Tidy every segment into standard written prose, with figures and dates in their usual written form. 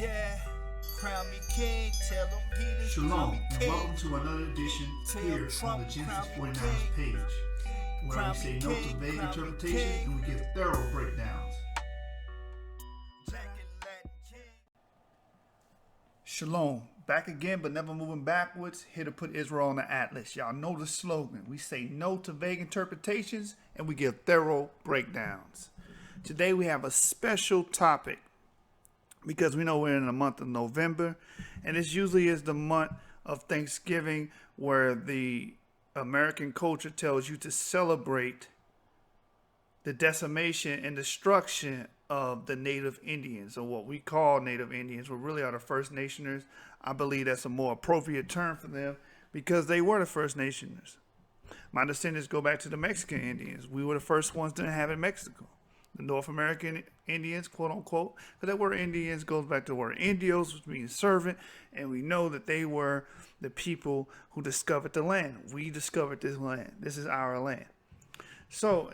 Yeah, crown me king, tell them he done Shalom, crown me and king. welcome to another edition here on the Genesis 49ers page, where we say no to vague interpretations and we give thorough breakdowns. Shalom, back again, but never moving backwards, here to put Israel on the atlas. Y'all know the slogan. We say no to vague interpretations and we give thorough breakdowns. Today we have a special topic because we know we're in the month of November, and this usually is the month of Thanksgiving, where the American culture tells you to celebrate the decimation and destruction of the Native Indians, or what we call Native Indians, who really are the First Nationers. I believe that's a more appropriate term for them because they were the First Nationers. My descendants go back to the Mexican Indians. We were the first ones to have in Mexico. The North American Indians, quote unquote, because that word Indians goes back to the word Indios, which means servant, and we know that they were the people who discovered the land. We discovered this land. This is our land. So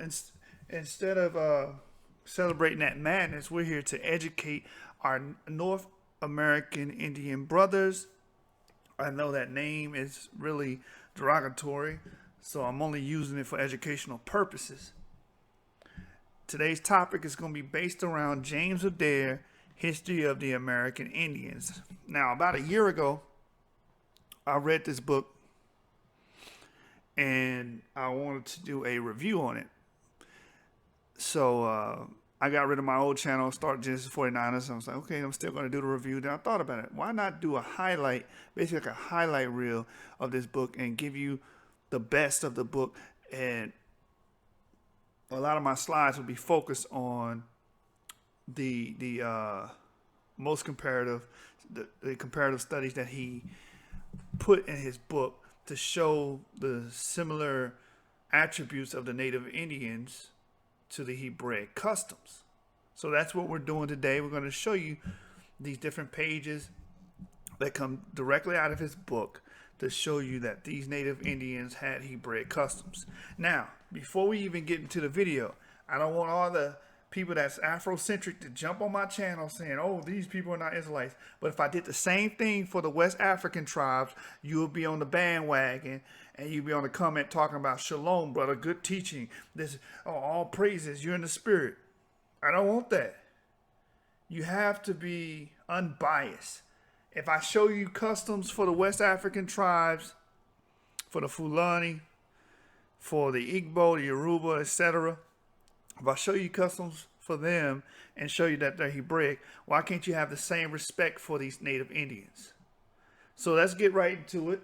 instead of celebrating that madness, we're here to educate our North American Indian brothers. I know that name is really derogatory, so I'm only using it for educational purposes. Today's topic is going to be based around James Adair, History of the American Indians. Now, about a year ago, I read this book, and I wanted to do a review on it. So I got rid of my old channel, started Genesis 49ers. I was like, okay, I'm still going to do the review. Then I thought about it. Why not do a highlight, basically like a highlight reel of this book, and give you the best of the book? And a lot of my slides will be focused on the most comparative, the comparative studies that he put in his book to show the similar attributes of the Native Indians to the Hebraic customs. So that's what we're doing today. We're going to show you these different pages that come directly out of his book to show you that these Native Indians had Hebraic customs. Now, before we even get into the video, I don't want all the people that's Afrocentric to jump on my channel saying, oh, these people are not Israelites. But if I did the same thing for the West African tribes, you would be on the bandwagon and you'd be on the comment talking about shalom, brother, good teaching. This, oh, all praises, you're in the spirit. I don't want that. You have to be unbiased. If I show you customs for the West African tribes, for the Fulani, for the Igbo, the Yoruba, etc., if I show you customs for them and show you that they're Hebraic, why can't you have the same respect for these Native Indians? So let's get right into it.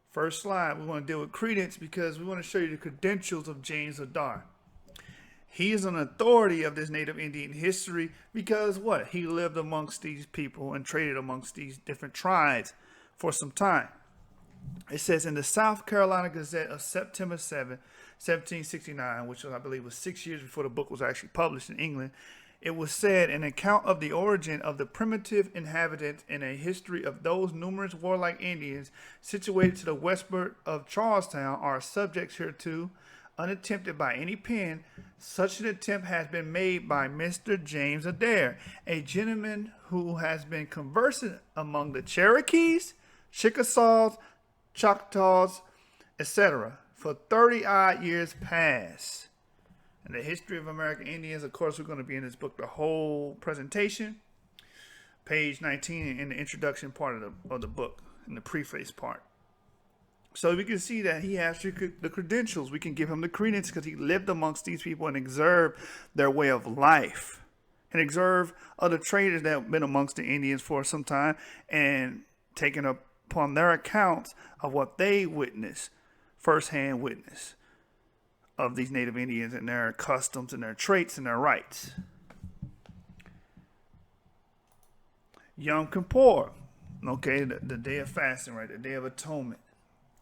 First slide, we want to deal with Credence because we want to show you the credentials of James Adair. He is an authority of this Native Indian history because what? He lived amongst these people and traded amongst these different tribes for some time. It says in the South Carolina Gazette of September 7, 1769, which I believe was 6 years before the book was actually published in England, it was said, an account of the origin of the primitive inhabitants and a history of those numerous warlike Indians situated to the westward of Charlestown are subjects hereto, unattempted by any pen. Such an attempt has been made by Mr. James Adair, a gentleman who has been conversant among the Cherokees, Chickasaws, Choctaws, etc. for 30-odd years past. And the history of American Indians, of course, we're going to be in this book the whole presentation. Page 19 in the introduction part of the book, in the preface part. So we can see that he has the credentials. We can give him the credence because he lived amongst these people and observed their way of life. And observed other traders that have been amongst the Indians for some time and taken upon their accounts of what they witnessed, firsthand witness of these Native Indians and their customs and their traits and their rights. Yom Kippur, okay, the day of fasting, right, the day of atonement.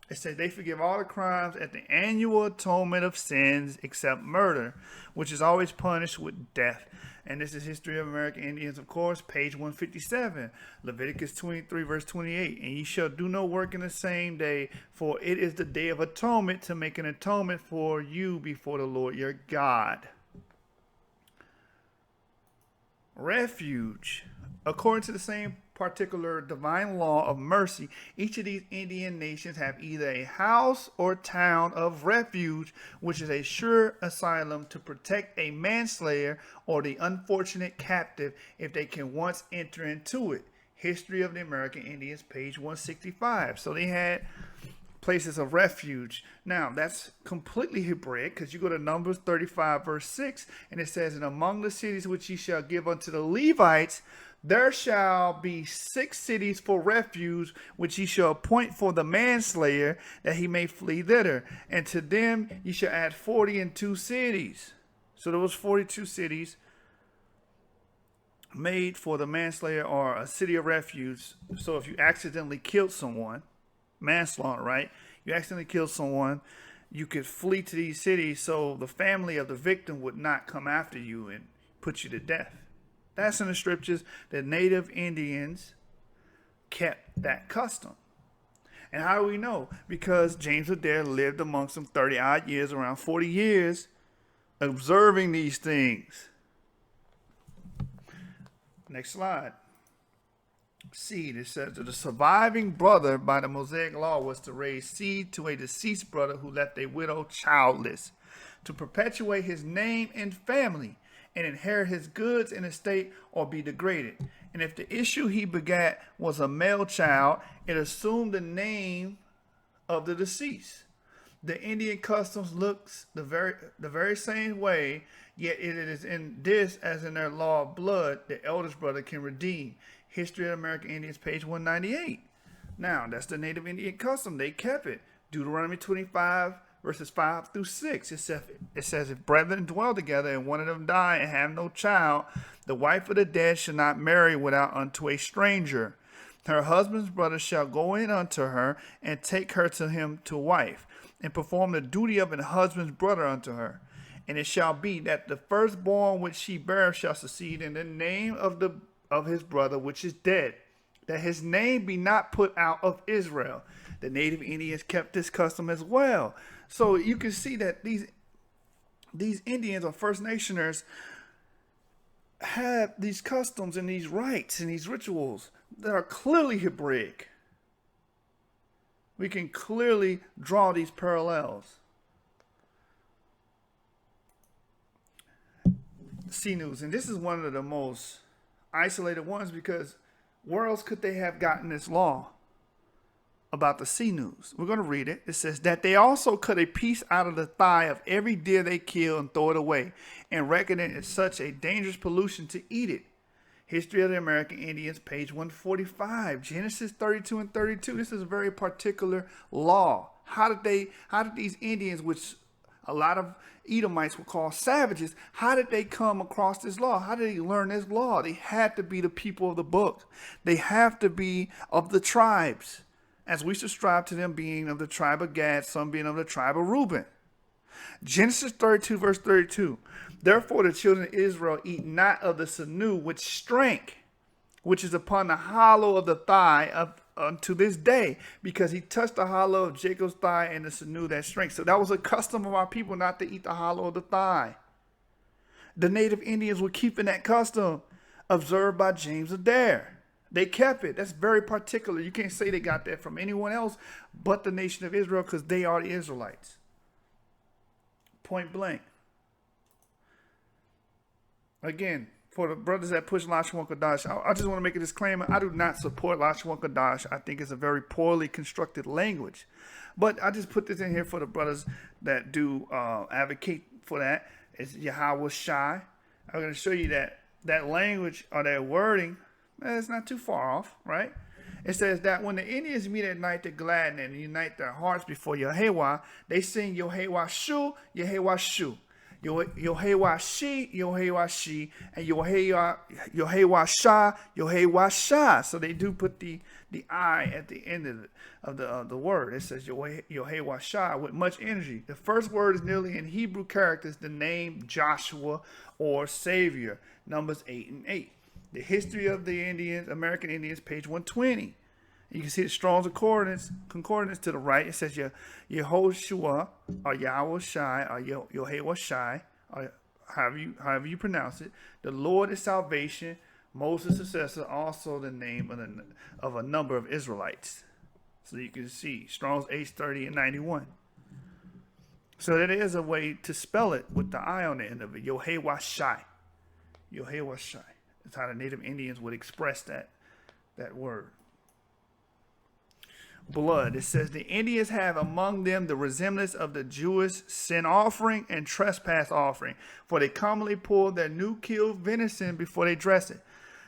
It says they forgive all the crimes at the annual atonement of sins except murder, which is always punished with death. And this is History of American Indians, of course, page 157, Leviticus 23, verse 28. And ye shall do no work in the same day, for it is the day of atonement to make an atonement for you before the Lord your God. refuge. According to the same particular divine law of mercy, each of these Indian nations have either a house or town of refuge, which is a sure asylum to protect a manslayer or the unfortunate captive if they can once enter into it. History of the American Indians, page 165. So they had places of refuge. Now, that's completely Hebraic, because you go to Numbers 35, verse 6, and it says, and among the cities which ye shall give unto the Levites, there shall be 6 cities for refuge, which ye shall appoint for the manslayer, that he may flee thither. And to them ye shall add 42 cities. So there was 42 cities made for the manslayer, or a city of refuge. So if you accidentally killed someone, manslaughter, right? You accidentally killed someone, you could flee to these cities so the family of the victim would not come after you and put you to death. That's in the scriptures. The native Indians kept that custom. And how do we know? Because James Adair lived amongst them 30 odd years, around 40 years, observing these things. Next slide. Seed. It says that the surviving brother by the Mosaic Law was to raise seed to a deceased brother who left a widow childless, to perpetuate his name and family, and inherit his goods and estate, or be degraded. And if the issue he begat was a male child, it assumed the name of the deceased. The Indian customs looks the very same way, yet it is in this as in their law of blood, the eldest brother can redeem. History of American Indians, page 198. Now, that's the native Indian custom. They kept it. Deuteronomy 25, verses 5 through 6. It says, if brethren dwell together and one of them die and have no child, the wife of the dead shall not marry without unto a stranger. Her husband's brother shall go in unto her and take her to him to wife, and perform the duty of an husband's brother unto her. And it shall be that the firstborn which she beareth shall succeed in the name of his brother which is dead, that his name be not put out of Israel. The native Indians kept this custom as well. So you can see that these Indians or First Nationers have these customs and these rites and these rituals that are clearly Hebraic. We can clearly draw these parallels. Sinews, and this is one of the most isolated ones, because where else could they have gotten this law about the sinews? We're going to read it. It says that they also cut a piece out of the thigh of every deer they kill and throw it away, and reckon it as such a dangerous pollution to eat it. History of the American Indians, page 145. Genesis 32 and 32. This is a very particular law. How did these Indians, which a lot of Edomites were called savages, how did they come across this law? How did they learn this law? They had to be the people of the book. They have to be of the tribes, as we subscribe to them being of the tribe of Gad, some being of the tribe of Reuben. Genesis 32, verse 32. Therefore the children of Israel eat not of the sinew which shrank, which is upon the hollow of the thigh unto this day, because he touched the hollow of Jacob's thigh and the sinew that shrank. So that was a custom of our people, not to eat the hollow of the thigh. The native Indians were keeping that custom, observed by James Adair. They kept it. That's very particular. You can't say they got that from anyone else but the nation of Israel, because they are the Israelites. Point blank. Again, for the brothers that push Lashon Kodash, I just want to make a disclaimer. I do not support Lashon Kodash. I think it's a very poorly constructed language. But I just put this in here for the brothers that do advocate for that. It's Yahweh Shai. I'm going to show you that language or that wording, it's not too far off, right? It says that when the Indians meet at night to gladden and unite their hearts before Yehovah, they sing Yehovah Shu, Yehovah Shu. Yehovah Shi, Yehovah Shi, and Yehovah Shah, Yehovah Shah. So they do put the I at the end of the word. It says Yehovah Shah with much energy. The first word is nearly in Hebrew characters the name Joshua or Savior. Numbers 8 and 8. The history of the Indians, American Indians, page 120. You can see the Strong's concordance to the right. It says Yehoshua or Yahweh Shai or Yehovah Shai however you pronounce it. The Lord is salvation. Moses' successor, also the name of a number of Israelites. So you can see Strong's H30 and 91. So that is a way to spell it with the I on the end of it. Yohewashai. Yohewashai. That's how the Native Indians would express that word. Blood. It says the Indians have among them the resemblance of the Jewish sin offering and trespass offering, for they commonly pull their new killed venison before they dress it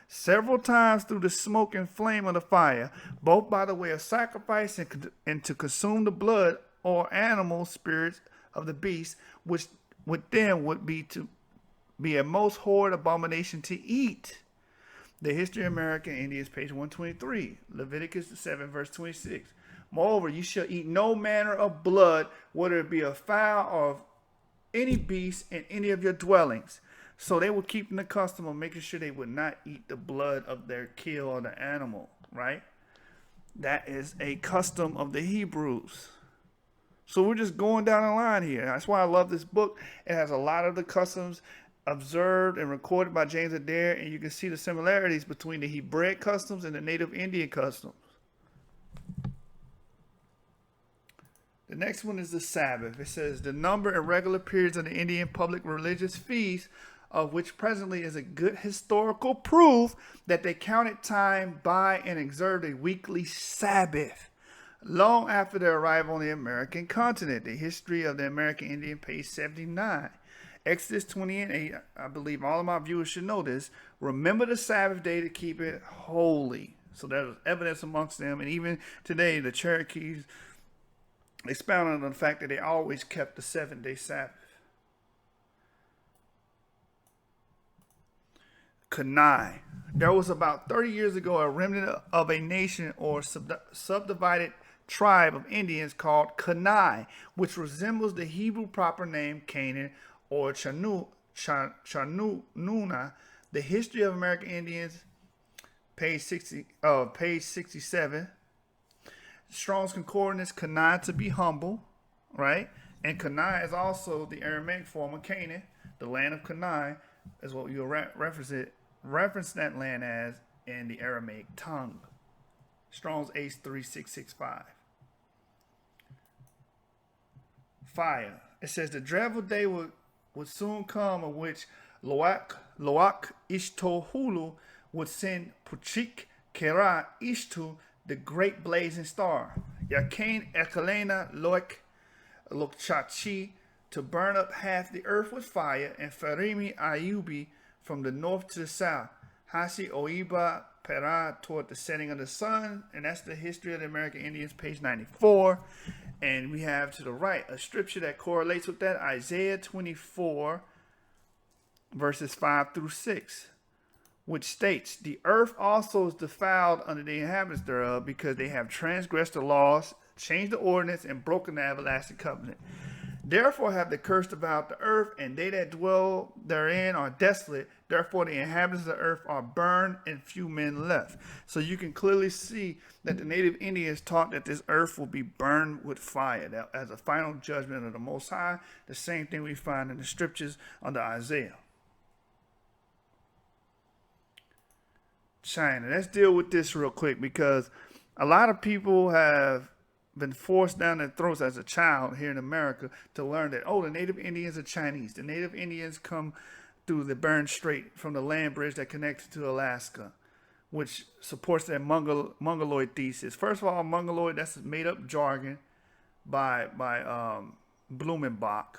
several times through the smoke and flame of the fire, both by the way of sacrifice and to consume the blood or animal spirits of the beast, which with them would be a most horrid abomination to eat. The History of American Indians, page 123, Leviticus 7, verse 26. Moreover, you shall eat no manner of blood, whether it be of fowl or of any beast in any of your dwellings. So they were keeping the custom of making sure they would not eat the blood of their kill or the animal, right? That is a custom of the Hebrews. So we're just going down the line here. That's why I love this book. It has a lot of the customs observed and recorded by James Adair, and you can see the similarities between the Hebraic customs and the Native Indian customs. The next one is the Sabbath. It says the number and regular periods of the Indian public religious feasts, of which presently is a good historical proof that they counted time by and observed a weekly Sabbath long after their arrival on the American continent. The History of the American Indian, page 79. Exodus 20 and 8, I believe all of my viewers should know this. Remember the Sabbath day to keep it holy. So there's evidence amongst them. And even today, the Cherokees expounded on the fact that they always kept the 7-day Sabbath. Canaan. There was about 30 years ago a remnant of a nation or subdivided tribe of Indians called Canaan, which resembles the Hebrew proper name Canaan or Chanuna. The History of American Indians, page 67. Strong's Concordance, Canaan to be humble, right? And Canaan is also the Aramaic form of Canaan. The land of Canaan is what you'll reference that land as in the Aramaic tongue. Strong's H3665. Fire. It says the dreadful day would soon come in which Loak Ishtohulu would send Puchik Kera Ishtu, the great blazing star, Yakin Ekalena Lokchachi, to burn up half the earth with fire, and Farimi Ayubi from the north to the south, Hasi Oiba Pera toward the setting of the sun. And that's the History of the American Indians, page 94. And we have to the right a scripture that correlates with that, Isaiah 24, verses 5 through 6, which states, the earth also is defiled under the inhabitants thereof, because they have transgressed the laws, changed the ordinance, and broken the everlasting covenant. Therefore have they cursed about the earth, and they that dwell therein are desolate. Therefore the inhabitants of the earth are burned, and few men left. So you can clearly see that the Native Indians taught that this earth will be burned with fire, that as a final judgment of the Most High. The same thing we find in the scriptures under Isaiah. China. Let's deal with this real quick, because a lot of people have been forced down their throats as a child here in America to learn that, oh, the Native Indians are Chinese. The Native Indians come through the Bering Strait from the land bridge that connects to Alaska, which supports that mongoloid thesis. First of all, mongoloid, that's made up jargon by Blumenbach.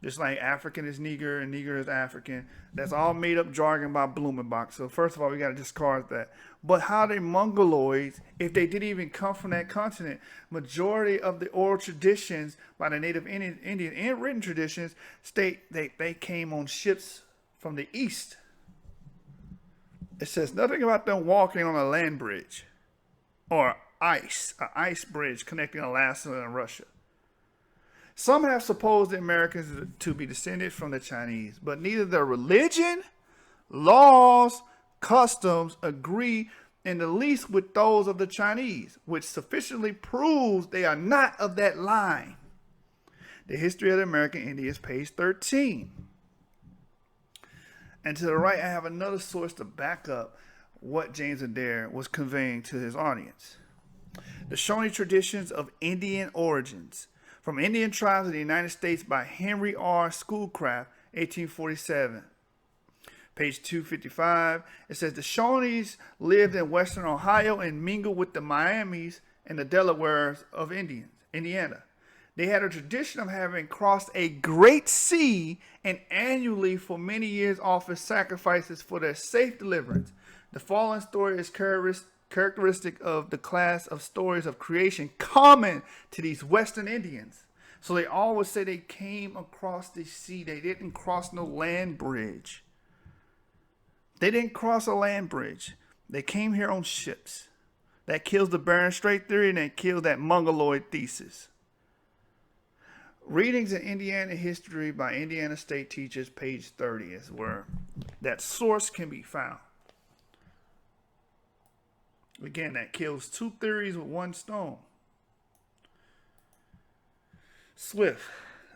Just like African is Negro and Negro is African. That's all made up jargon by Blumenbach. So first of all, we got to discard that. But how they mongoloids, if they didn't even come from that continent? Majority of the oral traditions by the Native Indian and written traditions state that they came on ships from the east. It says nothing about them walking on a land bridge or an ice bridge connecting Alaska and Russia. Some have supposed the Americans to be descended from the Chinese, but neither their religion, laws, customs agree in the least with those of the Chinese, which sufficiently proves they are not of that line. The History of the American Indians, page 13. And to the right, I have another source to back up what James Adair was conveying to his audience. The Shawnee Traditions of Indian Origins, from Indian Tribes of the United States by Henry R. Schoolcraft, 1847. Page 255, it says the Shawnees lived in western Ohio and mingled with the Miamis and the Delawares of Indiana. They had a tradition of having crossed a great sea and annually for many years offered sacrifices for their safe deliverance. The following story is characteristic of the class of stories of creation common to these Western Indians. So they always say they came across the sea. They didn't cross no land bridge. They didn't cross a land bridge. They came here on ships. That kills the Bering Strait theory and that kills that mongoloid thesis. Readings in Indiana History by Indiana State Teachers, page 30 is where that source can be found. Again, that kills two theories with one stone. Swift.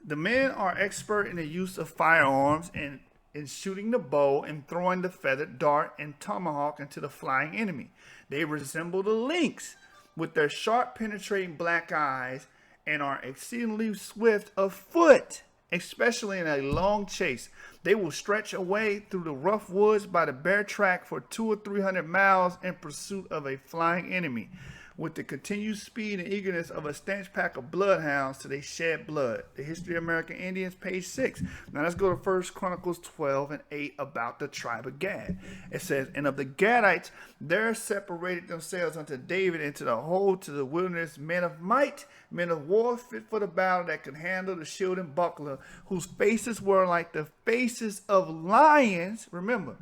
The men are expert in the use of firearms and in shooting the bow and throwing the feathered dart and tomahawk into the flying enemy. They resemble the lynx with their sharp penetrating black eyes and are exceedingly swift of foot, especially in a long chase. They will stretch away through the rough woods by the bare track for 200 or 300 miles in pursuit of a flying enemy, with the continued speed and eagerness of a stanch pack of bloodhounds till they shed blood. The History of American Indians, page 6. Now let's go to 1 Chronicles 12 and 8 about the tribe of Gad. It says, and of the Gadites, there separated themselves unto David into the whole to the wilderness men of might, men of war fit for the battle that could handle the shield and buckler, whose faces were like the faces of lions. Remember,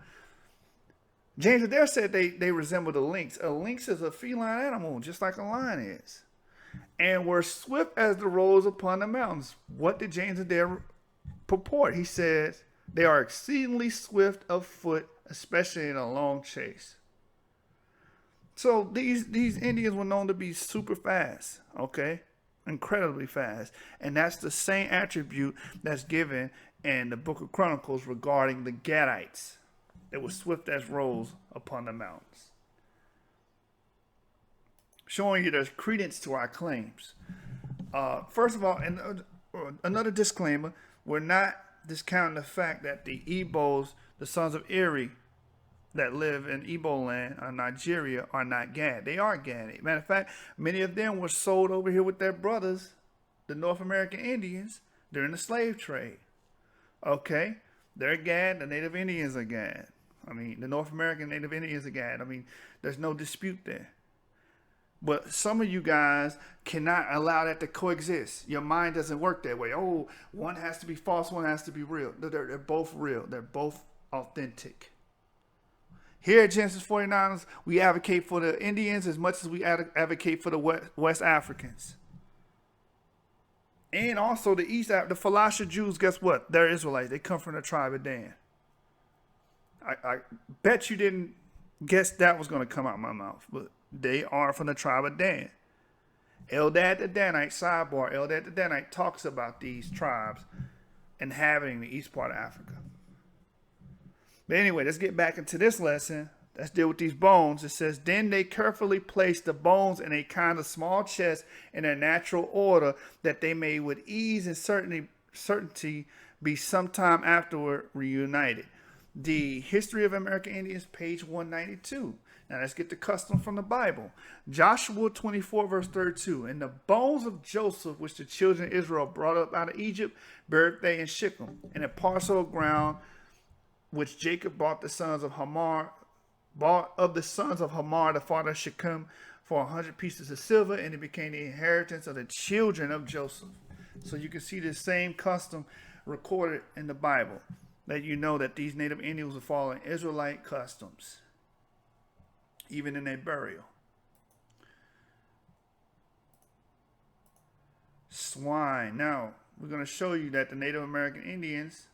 James Adair said they resembled a lynx. A lynx is a feline animal, just like a lion is. And were swift as the roes upon the mountains. What did James Adair purport? He says they are exceedingly swift of foot, especially in a long chase. So these Indians were known to be super fast, okay? Incredibly fast. And that's the same attribute that's given in the Book of Chronicles regarding the Gadites. They were swift as roes upon the mountains. Showing you there's credence to our claims. First of all, and another disclaimer, we're not discounting the fact that the Igbos, the sons of Eri, that live in Igbo land or Nigeria are not Gad. They are Gad. Matter of fact, many of them were sold over here with their brothers, the North American Indians, during the slave trade. Okay? They're Gad, the Native Indians are Gad. I mean, the North American Native Indians are Gad. I mean, there's no dispute there. But some of you guys cannot allow that to coexist. Your mind doesn't work that way. Oh, one has to be false, one has to be real. They're both real. They're both authentic. Here at Genesis 49ers, we advocate for the Indians as much as we advocate for the West Africans. And also the the Falasha Jews, guess what? They're Israelites. They come from the tribe of Dan. I bet you didn't guess that was going to come out of my mouth, but they are from the tribe of Dan. Eldad the Danite, sidebar, Eldad the Danite talks about these tribes inhabiting the east part of Africa. But anyway, let's get back into this lesson. Let's deal with these bones. It says, then they carefully placed the bones in a kind of small chest in a natural order, that they may with ease and certainty be sometime afterward reunited. The History of American Indians, page 192. Now let's get the custom from the Bible. Joshua 24, verse 32. And the bones of Joseph, which the children of Israel brought up out of Egypt, buried they in Shechem, in a parcel of ground which Jacob bought of the sons of Hamor, the father of Shechem, for 100 pieces of silver, and it became the inheritance of the children of Joseph. So you can see the same custom recorded in the Bible, that you know that these native Indians are following Israelite customs, even in their burial. Swine. Now, we're going to show you that the Native American Indians,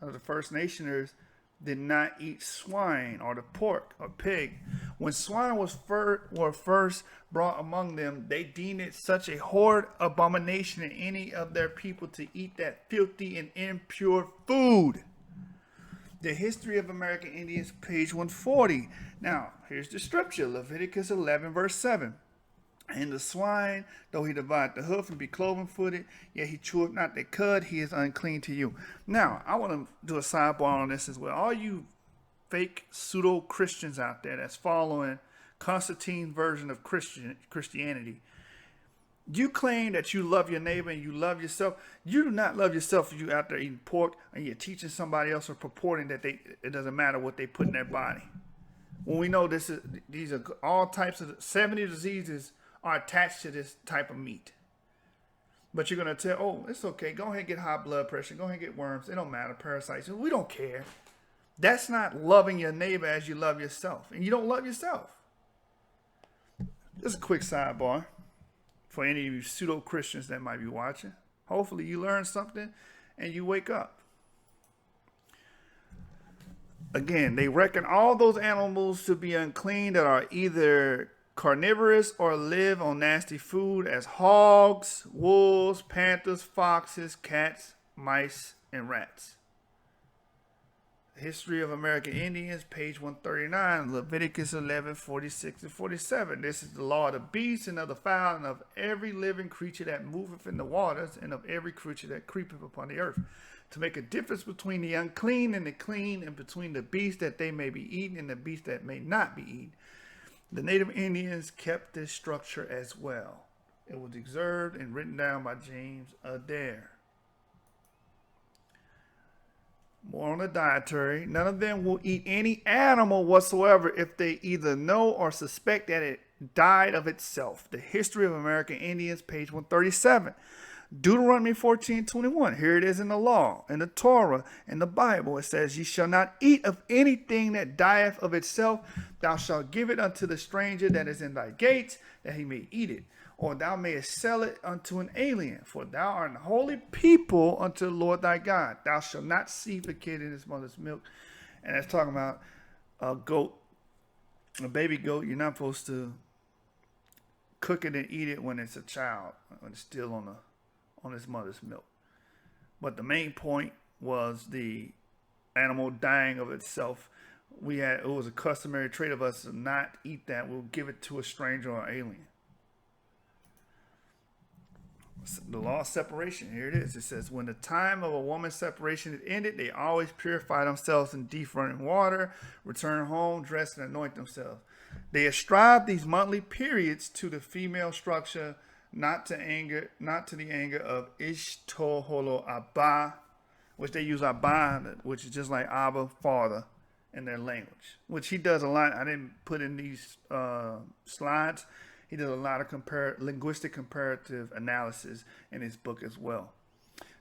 the First Nationers, did not eat swine or the pork or pig. When swine were first brought among them, they deemed it such a horrid abomination in any of their people to eat that filthy and impure food. The History of American Indians, page 140. Now, here's the scripture, Leviticus 11, verse 7. And the swine, though he divide the hoof and be cloven-footed, yet he cheweth not the cud, he is unclean to you. Now, I want to do a sidebar on this as well. All you fake pseudo-Christians out there that's following Constantine's version of Christianity, you claim that you love your neighbor and you love yourself. You do not love yourself if you out there eating pork and you're teaching somebody else or purporting that it doesn't matter what they put in their body. When we know these are all types of 70 diseases are attached to this type of meat. But you're going to tell, oh, it's okay. Go ahead and get high blood pressure. Go ahead and get worms. It don't matter. Parasites. We don't care. That's not loving your neighbor as you love yourself. And you don't love yourself. Just a quick sidebar for any of you pseudo-Christians that might be watching. Hopefully you learn something and you wake up. Again, they reckon all those animals to be unclean that are either carnivorous or live on nasty food as hogs, wolves, panthers, foxes, cats, mice, and rats. History of American Indians, page 139, Leviticus 11, 46 and 47. This is the law of the beasts and of the fowl and of every living creature that moveth in the waters and of every creature that creepeth upon the earth, to make a difference between the unclean and the clean, and between the beast that they may be eaten and the beast that may not be eaten. The Native Indians kept this structure as well. It was observed and written down by James Adair. More on the dietary. None of them will eat any animal whatsoever if they either know or suspect that it died of itself. The History of American Indians, page 137. Deuteronomy 14:21. Here it is in the law, in the Torah, in the Bible. It says, ye shall not eat of anything that dieth of itself. Thou shalt give it unto the stranger that is in thy gates, that he may eat it. Or thou mayest sell it unto an alien. For thou art an holy people unto the Lord thy God. Thou shalt not seethe the kid in his mother's milk. And that's talking about a goat, a baby goat. You're not supposed to cook it and eat it when it's a child, when it's still on his mother's milk. But the main point was the animal dying of itself. It was a customary trait of us to not eat that. We'll give it to a stranger or alien. The law of separation, here it is. It says, when the time of a woman's separation is ended, they always purify themselves in deep running water, return home, dress, and anoint themselves. They ascribe these monthly periods to the female structure, not to the anger of Ishtoholo Abba, which they use Abba, which is just like Abba, father, in their language, which he does a lot. I didn't put in these slides. He does a lot of linguistic comparative analysis in his book as well.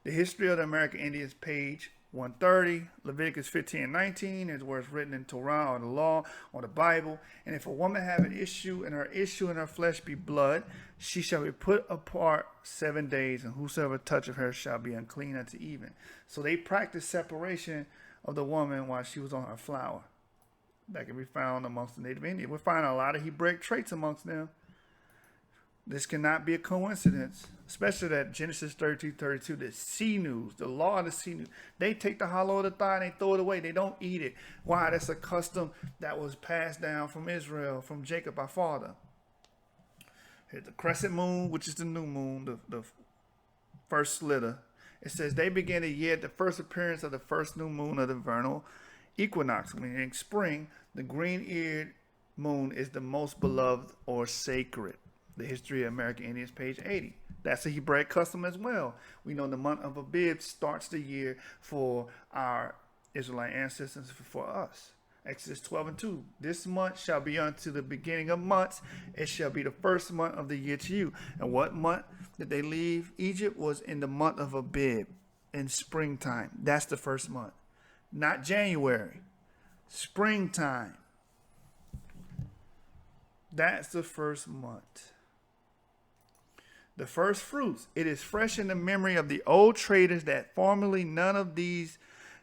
The History of the American Indians, page 130, Leviticus 15 and 19 is where it's written in Torah or the law or the Bible. And if a woman have an issue and her issue in her flesh be blood, she shall be put apart 7 days, and whosoever toucheth her shall be unclean unto even. So they practiced separation of the woman while she was on her flower. That can be found amongst the Native Indians. We're finding a lot of Hebraic traits amongst them. This cannot be a coincidence, especially that Genesis 32:32, the sinews, the law of the sinews. They take the hollow of the thigh and they throw it away. They don't eat it. Why? That's a custom that was passed down from Israel, from Jacob, our father. Here's the crescent moon, which is the new moon, the first slither. It says they begin a year at the first appearance of the first new moon of the vernal equinox. Meaning spring, the green-eared moon is the most beloved or sacred. The History of American Indians, page 80. That's a Hebraic custom as well. We know the month of Abib starts the year for our Israelite ancestors, for us. Exodus 12 and 2. This month shall be unto the beginning of months. It shall be the first month of the year to you. And what month did they leave Egypt? Was in the month of Abib, in springtime. That's the first month. Not January. Springtime. That's the first month. The first fruits. It is fresh in the memory of the old traders that formerly none of these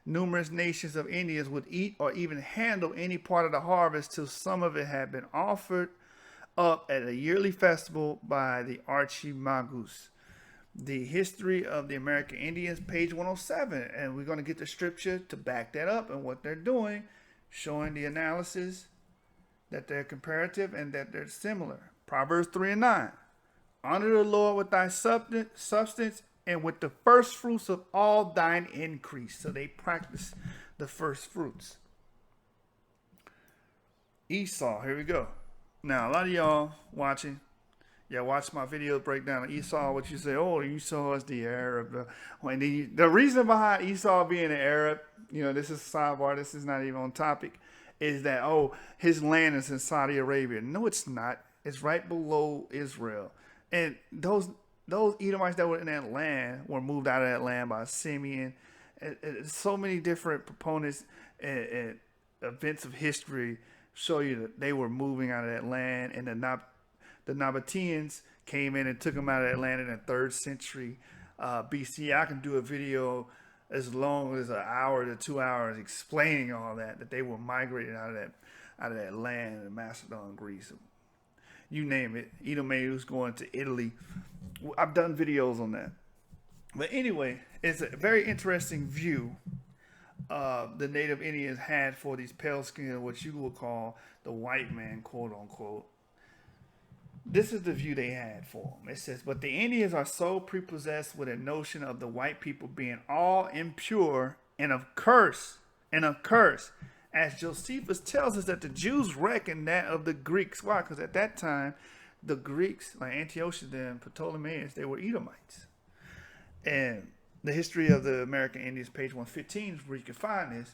numerous nations of Indians would eat or even handle any part of the harvest till some of it had been offered up at a yearly festival by the Archimagus. The History of the American Indians, page 107. And we're going to get the scripture to back that up and what they're doing, showing the analysis that they're comparative and that they're similar. Proverbs 3 and 9. Honor the Lord with thy substance and with the first fruits of all thine increase. So they practice the first fruits. Esau, here we go. Now, a lot of y'all watching, watch my video breakdown of Esau, what you say, oh, Esau is the Arab. The reason behind Esau being an Arab, this is a sidebar, this is not even on topic, is that, his land is in Saudi Arabia. No, it's not. It's right below Israel. And those Edomites that were in that land were moved out of that land by Simeon. And so many different proponents and events of history show you that they were moving out of that land, and the Nabateans came in and took them out of that land in the 3rd century BC. I can do a video as long as an hour to 2 hours explaining all that they were migrating out of that land in Macedon, Greece. You name it. Edomites going to Italy. I've done videos on that. But anyway, it's a very interesting view the Native Indians had for these pale skinned, what you would call the white man, quote unquote. This is the view they had for them. It says, but the Indians are so prepossessed with a notion of the white people being all impure and of curse, as Josephus tells us that the Jews reckon that of the Greeks. Why? Because at that time, the Greeks, like Antiochus and Ptolemaios, they were Edomites. And the History of the American Indians, page 115, where you can find this.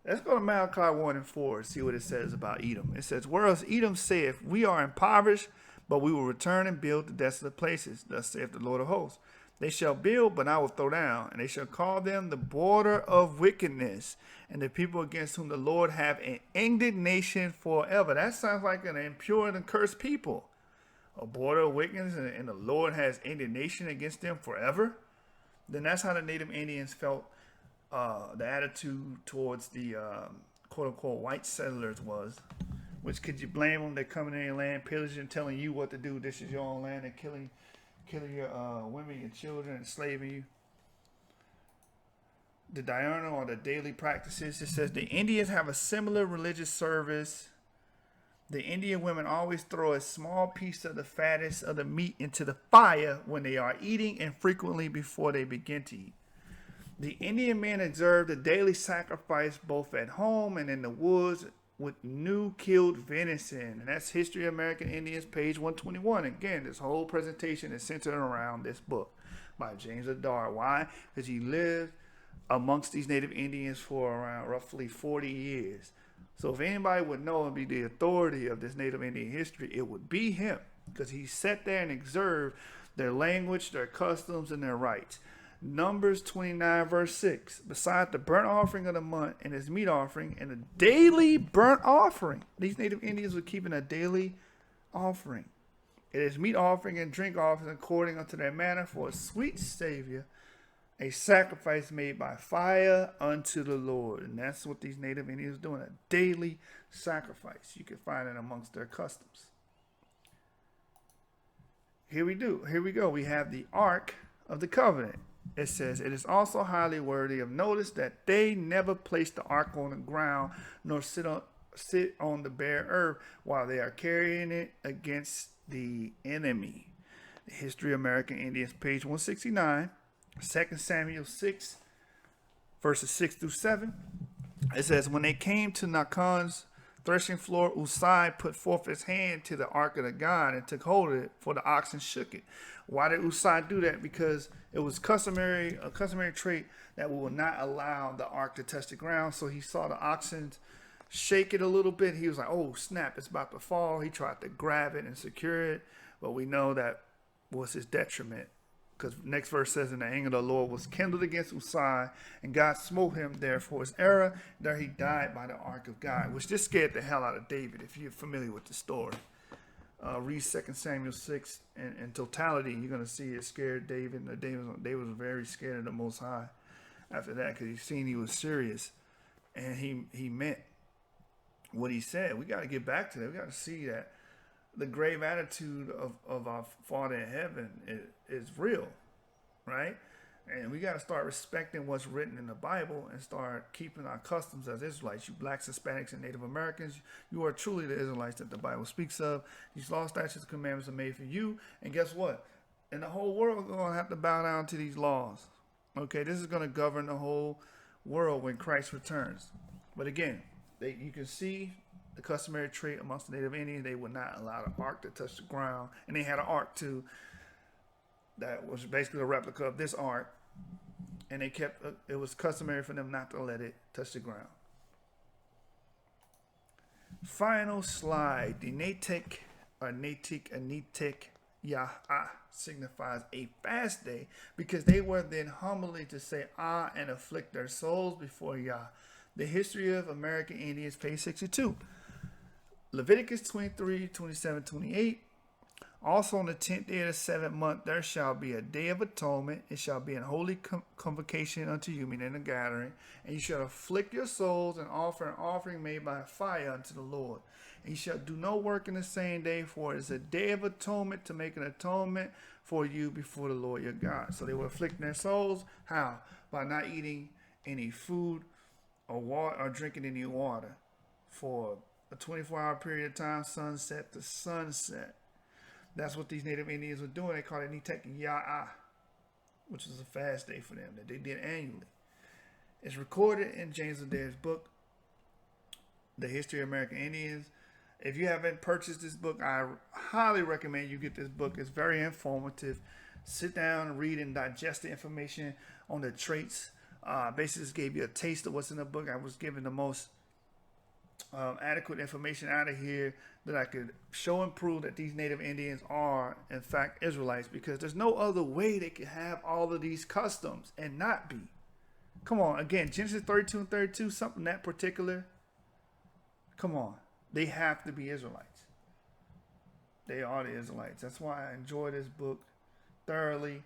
Let's go to Malachi 1 and 4 and see what it says about Edom. It says, whereas Edom saith, we are impoverished, but we will return and build the desolate places. Thus saith the Lord of hosts. They shall build, but I will throw down, and they shall call them the border of wickedness, and the people against whom the Lord have an indignation forever. That sounds like an impure and cursed people. A border of wickedness, and the Lord has indignation against them forever. Then that's how the Native Indians felt the attitude towards the quote-unquote white settlers was. Which, could you blame them? They're coming in your land, pillaging, telling you what to do. This is your own land, and killing your women, your children, enslaving you. The diurnal or the daily practices. It says the Indians have a similar religious service. The Indian women always throw a small piece of the fattest of the meat into the fire when they are eating, and frequently before they begin to eat. The Indian men observe the daily sacrifice both at home and in the woods with new killed venison. And that's History of American Indians, page 121. Again, this whole presentation is centered around this book by James Adair. Why? Because he lived amongst these Native Indians for around roughly 40 years. So if anybody would know and be the authority of this Native Indian history, it would be him, because he sat there and observed their language, their customs, and their rites. Numbers 29 verse 6. Beside the burnt offering of the month and his meat offering and a daily burnt offering. These Native Indians were keeping a daily offering. It is meat offering and drink offering according unto their manner for a sweet savior, a sacrifice made by fire unto the Lord. And that's what these Native Indians were doing, a daily sacrifice. You can find it amongst their customs. Here we go. We have the Ark of the Covenant. It says, it is also highly worthy of notice that they never place the ark on the ground, nor sit on the bare earth while they are carrying it against the enemy. The History of American Indians, page 169, 2 Samuel 6, verses 6 through 7. It says, when they came to Nachon's threshing floor, Usai put forth his hand to the ark of the God and took hold of it, for the oxen shook it. Why did Usai do that? Because it was a customary trait that will not allow the ark to touch the ground. So he saw the oxen shake it a little bit. He was like, oh, snap, it's about to fall. He tried to grab it and secure it. But we know that was his detriment. Because next verse says, and the anger of the Lord was kindled against Usai, and God smote him there for his error. There he died by the ark of God, which just scared the hell out of David, if you're familiar with the story. Read 2 Samuel 6 in totality, you're going to see it scared David. David was very scared of the Most High. after that because he seen he was serious and he meant what he said. We got to get back to that. We got to see that the grave attitude of our Father in heaven is real, right? And we got to start respecting what's written in the Bible and start keeping our customs as Israelites. You blacks, Hispanics, and Native Americans, you are truly the Israelites that the Bible speaks of. These laws, statutes, and commandments are made for you. And guess what? And the whole world is going to have to bow down to these laws. Okay, this is going to govern the whole world when Christ returns. But again, you can see the customary trait amongst the Native Indians. They would not allow the ark to touch the ground. And they had an ark too that was basically a replica of this ark. And they kept, it was customary for them not to let it touch the ground. Final slide. The Natik or Anitik Yah-ah signifies a fast day because they were then humbly to say ah and afflict their souls before Yah. The history of American Indians, page 62. Leviticus 23, 27, 28. Also on the 10th day of the 7th month, there shall be a day of atonement. It shall be an holy convocation unto you, meaning a gathering. And you shall afflict your souls and offer an offering made by fire unto the Lord. And you shall do no work in the same day, for it is a day of atonement to make an atonement for you before the Lord your God. So they were afflicting their souls. How? By not eating any food or water or drinking any water for a 24-hour period of time, sunset to sunset. That's what these Native Indians were doing. They called it Nitek Ya'ah, which was a fast day for them that they did annually. It's recorded in James Adair's book, The History of American Indians. If you haven't purchased this book, I highly recommend you get this book. It's very informative. Sit down and read and digest the information on the traits. Basically, just gave you a taste of what's in the book. I was given the most adequate information out of here that I could show and prove that these Native Indians are, in fact, Israelites, because there's no other way they could have all of these customs and not be. Come on, again, Genesis 32 and 32, something that particular. Come on, they have to be Israelites. They are the Israelites. That's why I enjoy this book thoroughly.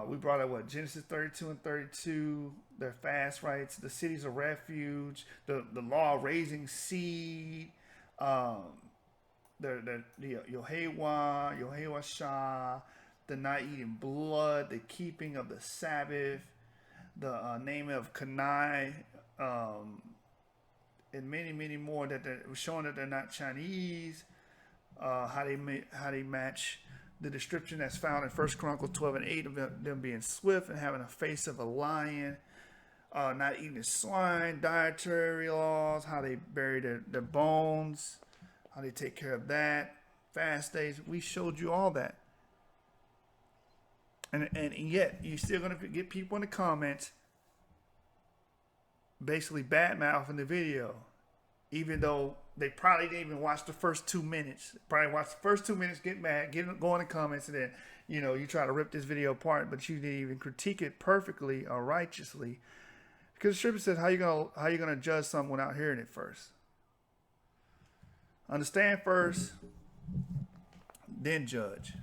We brought up Genesis 32 and 32, their fast rites, the cities of refuge, the law of raising seed, the Yohewa Shah, the not eating blood, the keeping of the Sabbath, the naming of Kanai, and many, many more that they're showing that they're not Chinese, how they match the description that's found in 1 Chronicles 12 and 8 of them being swift and having a face of a lion, not eating swine, dietary laws, how they bury their bones, how they take care of that, fast days. We showed you all that. And yet, you're still going to get people in the comments basically badmouthing the video, even though they probably didn't even watch the first 2 minutes. Probably watch the first 2 minutes, get mad, go in the comments, and then, you try to rip this video apart, but you didn't even critique it perfectly or righteously. Because the scripture says, how you gonna judge something without hearing it first? Understand first, then judge.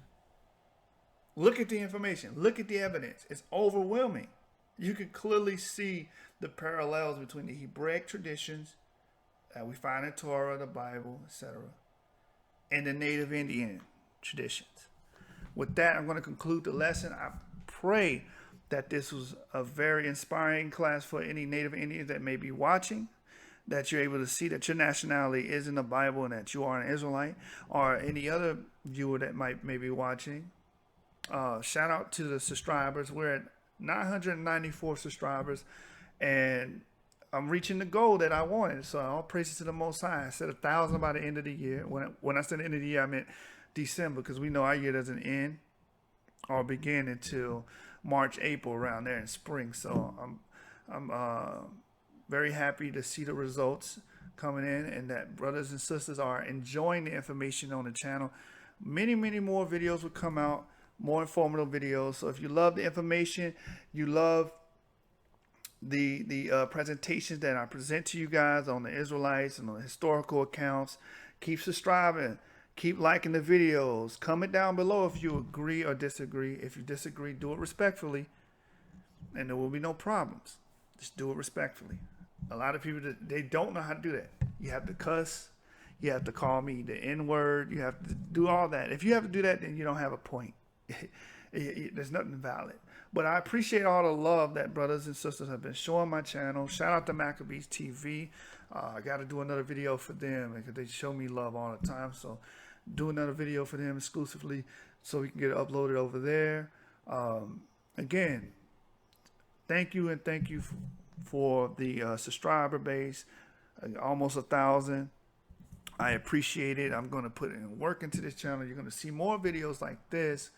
Look at the information. Look at the evidence. It's overwhelming. You can clearly see the parallels between the Hebraic traditions that we find in Torah, the Bible, etc., and the Native Indian traditions. With that, I'm going to conclude the lesson. I pray that this was a very inspiring class for any Native Indians that may be watching, that you're able to see that your nationality is in the Bible and that you are an Israelite, or any other viewer that may be watching. Shout out to the subscribers. We're at 994 subscribers, and I'm reaching the goal that I wanted. So all praises to the Most High. I said 1,000 by the end of the year. When I said the end of the year, I meant December, because we know our year doesn't end or begin until March, April, around there in spring. So I'm very happy to see the results coming in, and that brothers and sisters are enjoying the information on the channel. Many, many more videos will come out, more informative videos. So if you love the information, you love the presentations that I present to you guys on the Israelites and on the historical accounts, keep subscribing, keep liking the videos, comment down below if you agree or disagree. If you disagree, do it respectfully. and there will be no problems. Just do it respectfully. A lot of people, they don't know how to do that. You have to cuss. You have to call me the N-word. You have to do all that. If you have to do that, then you don't have a point. There's nothing valid. But I appreciate all the love that brothers and sisters have been showing my channel. Shout out to Maccabees TV. I got to do another video for them because they show me love all the time. So do another video for them exclusively so we can get it uploaded over there. Again, thank you, and thank you for the subscriber base. Almost 1,000. I appreciate it. I'm going to put in work into this channel. You're going to see more videos like this.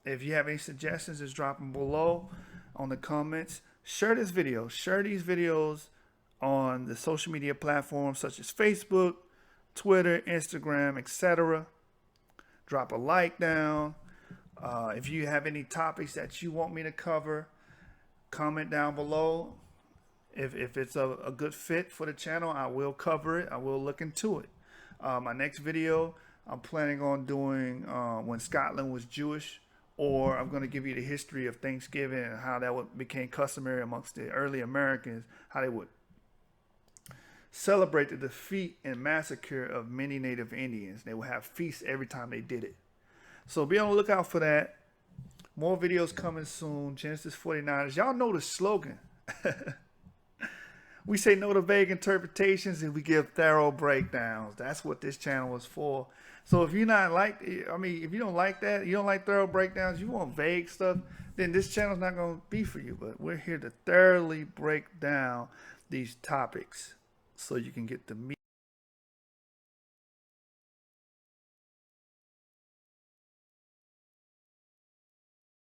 If you have any suggestions, just drop them below on the comments. Share this video. Share these videos on the social media platforms such as Facebook, Twitter, Instagram, etc. Drop a like down. If you have any topics that you want me to cover, comment down below. If it's a good fit for the channel, I will cover it. I will look into it. My next video, I'm planning on doing when Scotland was Jewish, or I'm going to give you the history of Thanksgiving and how that became customary amongst the early Americans, how they would celebrate the defeat and massacre of many Native Indians. They would have feasts every time they did it. So be on the lookout for that. More videos coming soon. Genesis 49ers. Y'all know the slogan. We say no to vague interpretations and we give thorough breakdowns. That's what this channel is for. So if you're not like, if you don't like that, you don't like thorough breakdowns, you want vague stuff, then this channel's not going to be for you. But we're here to thoroughly break down these topics so you can get the meat.